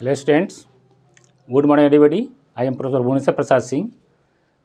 Hello students, good morning everybody. I am professor Bhuvneshwar Prasad Singh.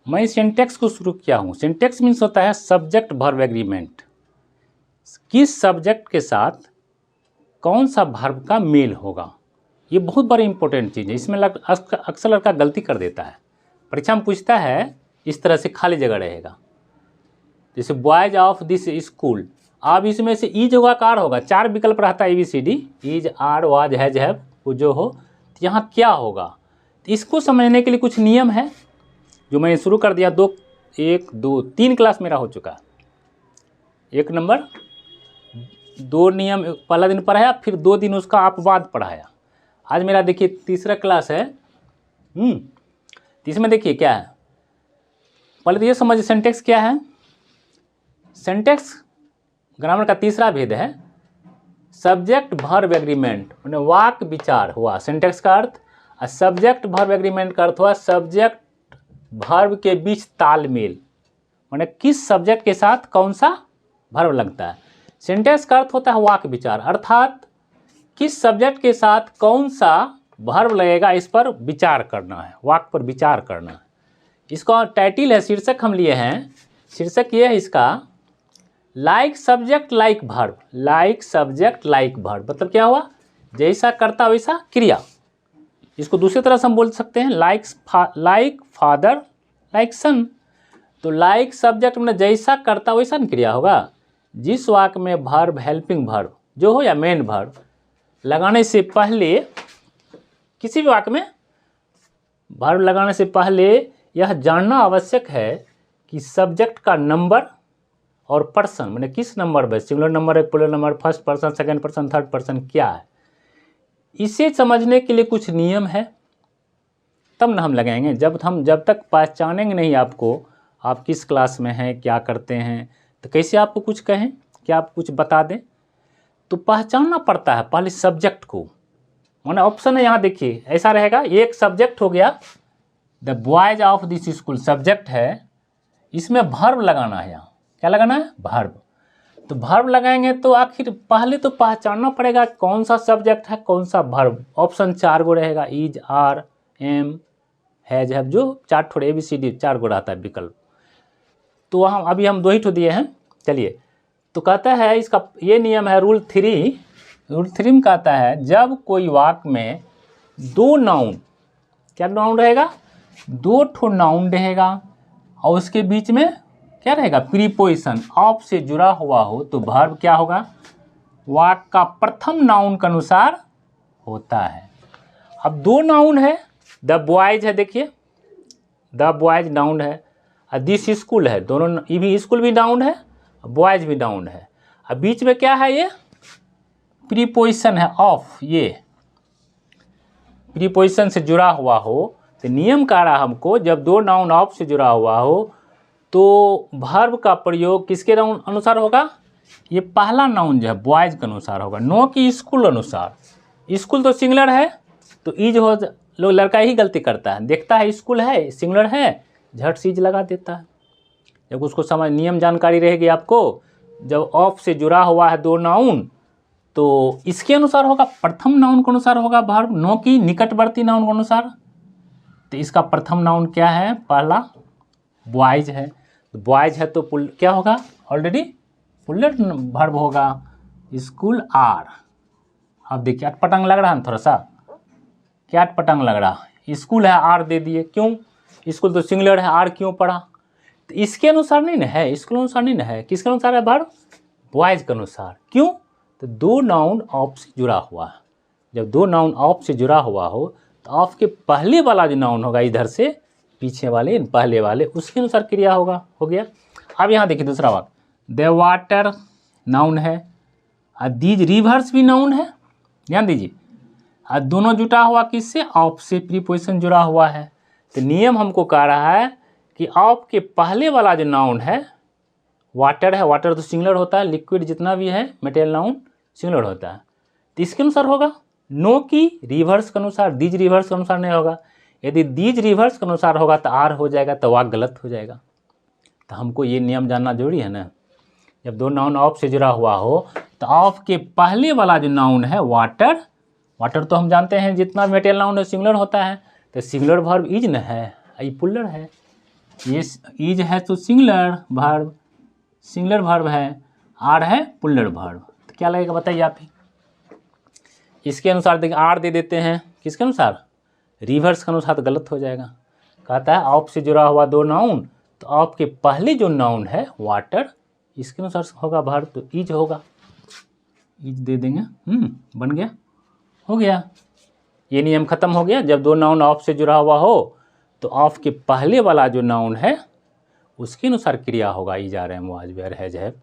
मैं syntax को शुरू किया हूँ। सिंटेक्स मीन्स होता है सब्जेक्ट वर्ब एग्रीमेंट। किस सब्जेक्ट के साथ कौन सा वर्ब का मेल होगा, ये बहुत बड़ी इंपॉर्टेंट चीज़ है। इसमें अक्सर लड़का गलती कर देता है। परीक्षा में पूछता है इस तरह से खाली जगह रहेगा, जैसे बॉयज ऑफ दिस स्कूल। अब इसमें से ईज होगा कार होगा, 4 विकल्प रहता है ABCD, is are was has have वो जो हो, तो यहाँ क्या होगा। तो इसको समझने के लिए कुछ नियम है जो मैंने शुरू कर दिया। 1 2 3 क्लास मेरा हो चुका। 1 नंबर 2 नियम पहला दिन पढ़ाया, फिर 2 दिन उसका अपवाद पढ़ाया। आज मेरा देखिए तीसरा क्लास है। इसमें देखिए क्या है, पहले तो ये समझिए सिंटेक्स क्या है। सिंटेक्स ग्रामर का तीसरा भेद है सब्जेक्ट वर्ब एग्रीमेंट, मैंने वाक्य विचार हुआ सिंटेक्स का अर्थ। और सब्जेक्ट वर्ब एग्रीमेंट का अर्थ हुआ सब्जेक्ट वर्ब के बीच तालमेल, मैंने किस सब्जेक्ट के साथ कौन सा वर्ब लगता है। सिंटेक्स का अर्थ होता है वाक्य विचार, अर्थात किस सब्जेक्ट के साथ कौन सा वर्ब लगेगा इस पर विचार करना है, वाक्य पर विचार करना है। इसका टाइटल है, शीर्षक हम लिए हैं। शीर्षक ये है इसका, like subject like verb. Like subject like verb मतलब क्या हुआ, जैसा करता वैसा क्रिया। इसको दूसरी तरह से हम बोल सकते हैं लाइक फादर लाइक सन। तो लाइक सब्जेक्ट में जैसा करता वैसा न क्रिया होगा। जिस वाक्य में वर्ब हेल्पिंग वर्ब जो हो या मेन वर्ब लगाने से पहले, किसी भी वाक्य में वर्ब लगाने से पहले यह जानना आवश्यक है कि सब्जेक्ट का नंबर और पर्सन, मैंने किस नंबर पर, सिंगुलर नंबर है, plural number, first person, second person, third person क्या है। इसे समझने के लिए कुछ नियम है, तब ना हम लगाएंगे। जब तक पहचानेंगे नहीं आपको, आप किस क्लास में हैं, क्या करते हैं, तो कैसे आपको कुछ कहें, क्या आप कुछ बता दें। तो पहचानना पड़ता है पहले सब्जेक्ट को। मैंने ऑप्शन है यहाँ देखिए, ऐसा रहेगा, एक सब्जेक्ट हो गया the boys of this school, subject है, इसमें वर्ब लगाना है। यहाँ क्या लगाना है, वर्ब। तो वर्ब लगाएंगे तो आखिर पहले तो पहचानना पड़ेगा कौन सा सब्जेक्ट है कौन सा वर्ब। ऑप्शन 4 गो रहेगा, is are am has have, जो 4 ठोड़े ABCD 4 गो रहता है विकल्प। तो वहाँ अभी हम 2 ही ठो दिए हैं। चलिए, तो कहता है इसका ये नियम है रूल 3 में कहता है जब कोई वाक्य में 2 नाउन, क्या नाउन रहेगा, 2 ठो नाउन रहेगा और उसके बीच में क्या रहेगा, प्रीपोजिशन ऑफ से जुड़ा हुआ हो, तो वर्ब क्या होगा, वाक्य का प्रथम नाउन के अनुसार होता है। अब 2 नाउन है, द बॉयज है, देखिए द बॉयज नाउन है, और दिस स्कूल है, दोनों ये भी स्कूल भी नाउन है, बॉयज भी नाउन है। अब बीच में क्या है, ये प्रीपोजिशन है ऑफ, ये प्रीपोजिशन से जुड़ा हुआ हो। तो नियम कह रहा हमको जब 2 नाउन ऑफ से जुड़ा हुआ हो तो वर्ब का प्रयोग किसके अनुसार होगा, ये पहला नाउन जो है बॉयज के अनुसार होगा, नो कि स्कूल अनुसार। स्कूल तो सिंगुलर है, तो ईज हो, लोग लड़का ही गलती करता है, देखता है स्कूल है सिंगुलर है, झट से ईज लगा देता है। जब उसको समझ नियम जानकारी रहेगी आपको, जब ऑफ से जुड़ा हुआ है 2 नाउन तो इसके अनुसार होगा, प्रथम नाउन के अनुसार होगा वर्ब, नो कि निकटवर्ती नाउन के अनुसार। तो इसका प्रथम नाउन क्या है, पहला बॉयज है, बॉयज है तो क्या होगा, ऑलरेडी पुल्लर वर्ब होगा, स्कूल आर। अब देखिए अटपटंग लग रहा है थोड़ा सा, क्या अटपटंग लग रहा, स्कूल है आर दे दिए, क्यों, स्कूल तो सिंगुलर है, आर क्यों पढ़ा। तो इसके अनुसार नहीं ना है, स्कूल अनुसार नहीं ना है, किसके अनुसार है वर्ब, बॉयज के अनुसार। क्यों, तो 2 नाउन ऑफ से जुड़ा हुआ है। जब 2 नाउन ऑफ से जुड़ा हुआ हो तो ऑफ के पहले वाला जो नाउन होगा, इधर से पीछे वाले पहले वाले, उसके अनुसार क्रिया होगा, हो गया। अब यहाँ देखिए दूसरा वाक्य, द वाटर नाउन है और दीज रिवर्स भी नाउन है, ध्यान दीजिए, और दोनों जुटा हुआ किससे, ऑफ से, प्रीपोजिशन जुड़ा हुआ है। तो नियम हमको कह रहा है कि ऑफ के पहले वाला जो नाउन है, वाटर है, वाटर तो सिंगुलर होता है, लिक्विड जितना भी है मेटेरियल नाउन सिंगुलर होता है, तो इसके अनुसार होगा। नो की रिवर्स के अनुसार, दीज रिवर्स के अनुसार नहीं होगा। यदि दीज रिवर्स के अनुसार होगा तो आर हो जाएगा, तो वाक्य गलत हो जाएगा। तो हमको ये नियम जानना जरूरी है ना। जब 2 नाउन ऑफ से जुड़ा हुआ हो तो ऑफ के पहले वाला जो नाउन है वाटर, वाटर तो हम जानते हैं जितना मेटेरियल नाउन है सिंगुलर होता है, तो सिंगुलर वर्ब इज न है, ये पुल्लर है, ये इज है तो सिंगुलर वर्ब है, आर है पुल्लर वर्ब, तो क्या लगेगा बताइए आप ही। इसके अनुसार देखिए आर दे देते हैं, किसके अनुसार, रिवर्स के अनुसार, तो गलत हो जाएगा। कहता है ऑफ से जुड़ा हुआ दो नाउन, तो ऑफ के पहले जो नाउन है वाटर, इसके अनुसार होगा वर्ब, तो इज होगा, इज दे देंगे। बन गया, हो गया, ये नियम खत्म हो गया। जब दो नाउन ऑफ से जुड़ा हुआ हो तो ऑफ के पहले वाला जो नाउन है उसके अनुसार क्रिया होगा, is are am was were has have,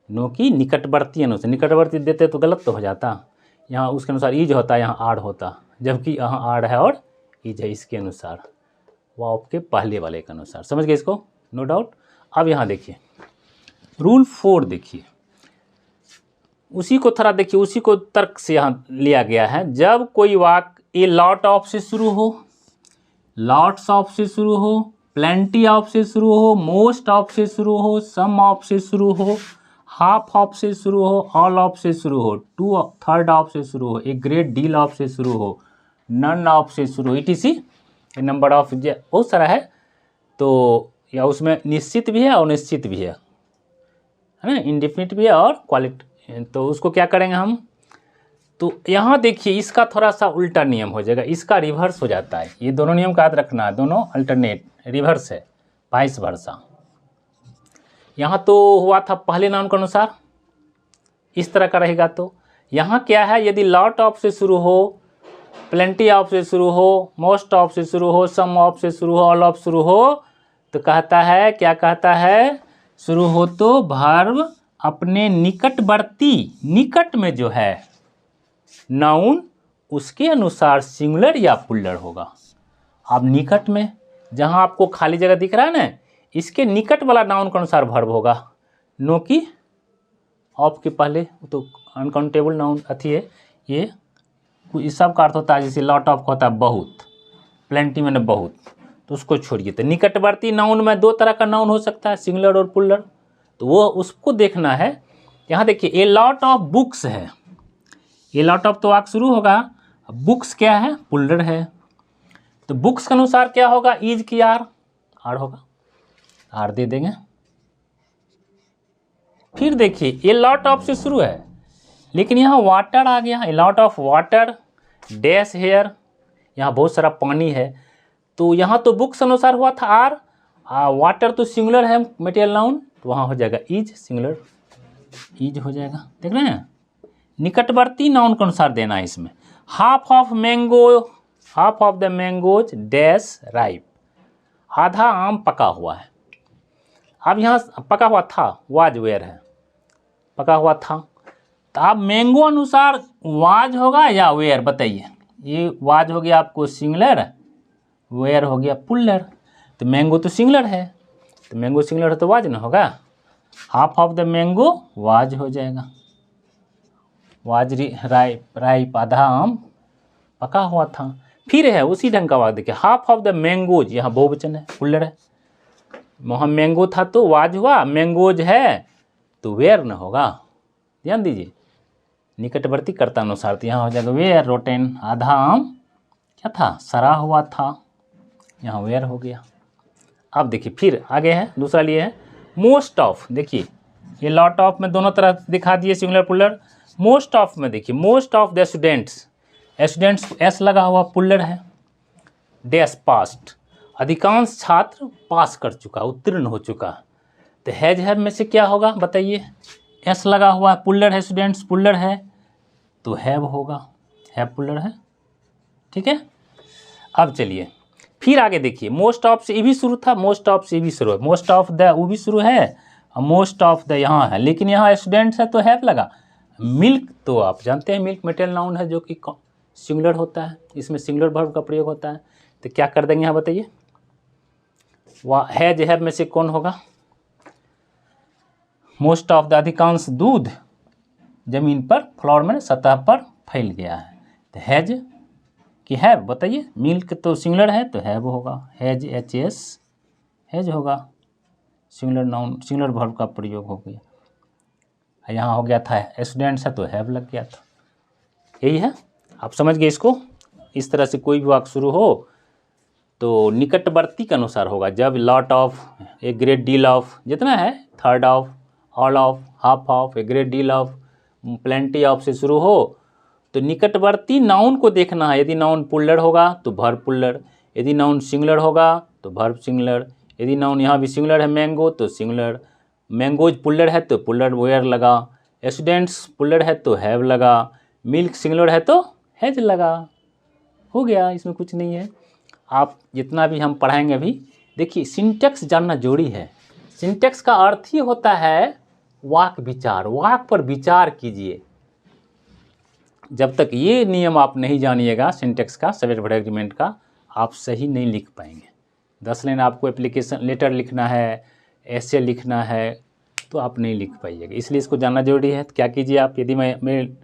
नो की निकटवर्ती अनुसार, निकटवर्ती देते तो गलत तो हो जाता, यहाँ उसके अनुसार इज होता, यहाँ आर होता, जबकि यहाँ आर है और इज है, इसके अनुसार, वो ऑफ के पहले वाले के अनुसार। समझ गए इसको, नो डाउट। अब यहाँ देखिए रूल 4 देखिए, उसी को थोड़ा देखिए, उसी को तर्क से यहाँ लिया गया है। जब कोई वाक्य ए लॉट ऑफ से शुरू हो, लॉट्स ऑफ से शुरू हो, प्लेंटी ऑफ से शुरू हो, मोस्ट ऑफ से शुरू हो, सम ऑफ से शुरू हो, हाफ ऑफ से शुरू हो, ऑल ऑफ से शुरू हो, 2/3 ऑफ से शुरू हो, ए ग्रेट डील ऑफ से शुरू हो, नन ऑफ से शुरू हो, ETC नंबर ऑफ बहुत सारा है, तो या उसमें निश्चित भी है और निश्चित भी है ना, इंडेफिनिट भी है और क्वालिटी, तो उसको क्या करेंगे हम, तो यहाँ देखिए इसका थोड़ा सा उल्टा नियम हो जाएगा, इसका रिवर्स हो जाता है। ये दोनों नियम का याद रखना है, दोनों अल्टरनेट रिवर्स है, वाइस वर्सा। यहाँ तो हुआ था पहले नाउन के अनुसार, इस तरह का रहेगा। तो यहाँ क्या है, यदि लॉट ऑफ से शुरू हो, प्लेंटी ऑफ से शुरू हो, मोस्ट ऑफ से शुरू हो, सम ऑफ से शुरू हो, ऑल ऑफ शुरू हो, तो कहता है, क्या कहता है, शुरू हो तो वर्ब अपने निकटवर्ती, निकट में जो है नाउन उसके अनुसार सिंगुलर या पुल्लर होगा। अब निकट में जहाँ आपको खाली जगह दिख रहा है ना, इसके निकट वाला नाउन के अनुसार वर्ब होगा, नो की ऑफ के पहले, तो अनकाउंटेबल नाउन अथी है ये, इस सब का अर्थ होता है, जैसे लॉट ऑफ होता है बहुत, प्लेंटी मैंने बहुत, तो उसको छोड़िए। तो निकटवर्ती नाउन में दो तरह का नाउन हो सकता है, सिंगुलर और पुल्लर, तो वो उसको देखना है। यहाँ देखिए ए लॉट ऑफ बुक्स है, ए लॉट ऑफ तो वाक्य शुरू होगा, बुक्स क्या है, पुल्लर है, तो बुक्स के अनुसार क्या होगा, इज की आर होगा, आर दे देंगे। फिर देखिए ए लॉट ऑफ से शुरू है, लेकिन यहाँ वाटर आ गया, a lot of water dash here, यहाँ बहुत सारा पानी है, तो यहाँ तो बुक्स अनुसार हुआ था आर, वाटर तो सिंगुलर है मटेरियल नाउन, तो वहाँ हो जाएगा इज, सिंगुलर इज हो जाएगा। देख रहे हैं, निकटवर्ती नाउन के अनुसार देना है इसमें। Half of mango, half of the mangoes dash ripe, आधा आम पका हुआ है। अब यहाँ पका हुआ था, वाज वेयर है, पका हुआ था, तो अब मैंगो अनुसार वाज होगा या वेयर, बताइए। ये वाज हो गया आपको सिंगुलर, वेयर हो गया पुल्लर, तो मैंगो तो सिंगुलर है, तो मैंगो सिंगुलर है तो वाज ना होगा, half of the mango was हो जाएगा, वाज राइप आधा आम पका हुआ था। फिर है उसी ढंग का वाक्य देखिए, हाफ ऑफ द मैंगोज, यहाँ बहुवचन है, पुल्लर है, वहाँ मैंगो था तो वाज हुआ, मैंगोज है तो वेयर न होगा, ध्यान दीजिए, निकटवर्ती कर्ता अनुसार, तो यहाँ हो जाएगा वेयर रोटेन, आधा आम क्या था, सड़ा हुआ था, यहाँ वेयर हो गया। अब देखिए फिर आगे है, दूसरा लिए है मोस्ट ऑफ, देखिए ये लॉट ऑफ में दोनों तरह दिखा दिए सिंगुलर पुल्लर। मोस्ट ऑफ में देखिए, most of the students, students S लगा हुआ पुल्लर है, डैश पास्ट, अधिकांश छात्र पास कर चुका, उत्तीर्ण हो चुका, तो हैज हैव में से क्या होगा बताइए, एस लगा हुआ पुल्लर है, स्टूडेंट्स पुल्लर है, तो हैव होगा, हैव पुल्लर है, ठीक है। अब चलिए फिर आगे देखिए, मोस्ट ऑफ से ये भी शुरू था, मोस्ट ऑफ से ये भी शुरू है, मोस्ट ऑफ द वो भी शुरू है, और मोस्ट ऑफ द यहाँ है, लेकिन यहाँ स्टूडेंट्स है तो हैव लगा। मिल्क तो आप जानते हैं मिल्क मटेरियल नाउन है जो कि सिंगुलर होता है, इसमें सिंगुलर वर्ब का प्रयोग होता है, तो क्या कर देंगे यहाँ बताइए, वह हैज हैव में से कौन होगा, मोस्ट ऑफ द अधिकांश दूध जमीन पर, फ्लोर में सतह पर फैल गया है, तो हैज कि हैव, बताइए, मिल्क तो सिंगुलर है तो हैव होगा, हैज HS हैज होगा, सिंगुलर नाउन सिंगुलर वर्ब का प्रयोग हो गया। यहाँ हो गया था स्टूडेंट्स है तो हैव लग गया था, यही है। आप समझ गए इसको। इस तरह से कोई भी वाक्य शुरू हो तो निकटवर्ती के अनुसार होगा। जब lot of, a great deal of, जितना है, third of, all of, half of, a great deal of, plenty of से शुरू हो तो निकटवर्ती नाउन को देखना है। यदि नाउन पुल्लर होगा तो वर्ब पुल्लर, यदि नाउन सिंगुलर होगा तो वर्ब सिंगुलर, यदि नाउन यहाँ भी सिंगुलर है मैंगो तो सिंगुलर, मैंगोज पुल्लर है तो पुल्लर वेयर लगा, स्टूडेंट्स पुल्लर है तो हैव लगा, मिल्क सिंगुलर है तो हैज लगा। हो गया, इसमें कुछ नहीं है। आप जितना भी हम पढ़ाएंगे अभी, देखिए सिंटैक्स जानना जरूरी है। सिंटैक्स का अर्थ ही होता है वाक विचार, वाक पर विचार कीजिए। जब तक ये नियम आप नहीं जानिएगा सिंटैक्स का, सब्जेक्ट वर्ब एग्रीमेंट का, आप सही नहीं लिख पाएंगे। 10 लाइन आपको एप्लीकेशन लेटर लिखना है, ऐसे लिखना है, तो आप नहीं लिख पाइएगा। इसलिए इसको जानना जरूरी है। तो क्या कीजिए आप, यदि मेरे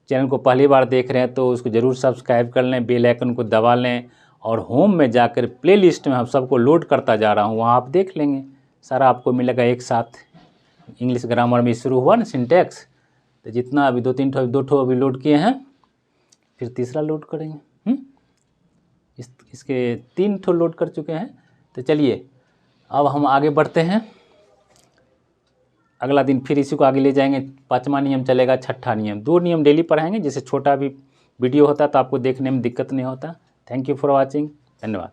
चैनल को पहली बार देख रहे हैं तो उसको ज़रूर सब्सक्राइब कर लें, बेल आइकन को दबा लें और होम में जाकर प्लेलिस्ट में हम सबको लोड करता जा रहा हूँ, वहाँ आप देख लेंगे, सारा आपको मिलेगा एक साथ। इंग्लिश ग्रामर में शुरू हुआ ना सिंटैक्स, तो जितना अभी 2 ठो अभी लोड किए हैं, फिर तीसरा लोड करेंगे। इसके 3 ठो लोड कर चुके हैं। तो चलिए अब हम आगे बढ़ते हैं। अगला दिन फिर इसी को आगे ले जाएंगे। 5वां नियम चलेगा, 6ठा नियम। 2 नियम डेली पढ़ाएंगे, जिससे छोटा भी वीडियो होता है तो आपको देखने में दिक्कत नहीं होता। थैंक यू फॉर वॉचिंग, धन्यवाद।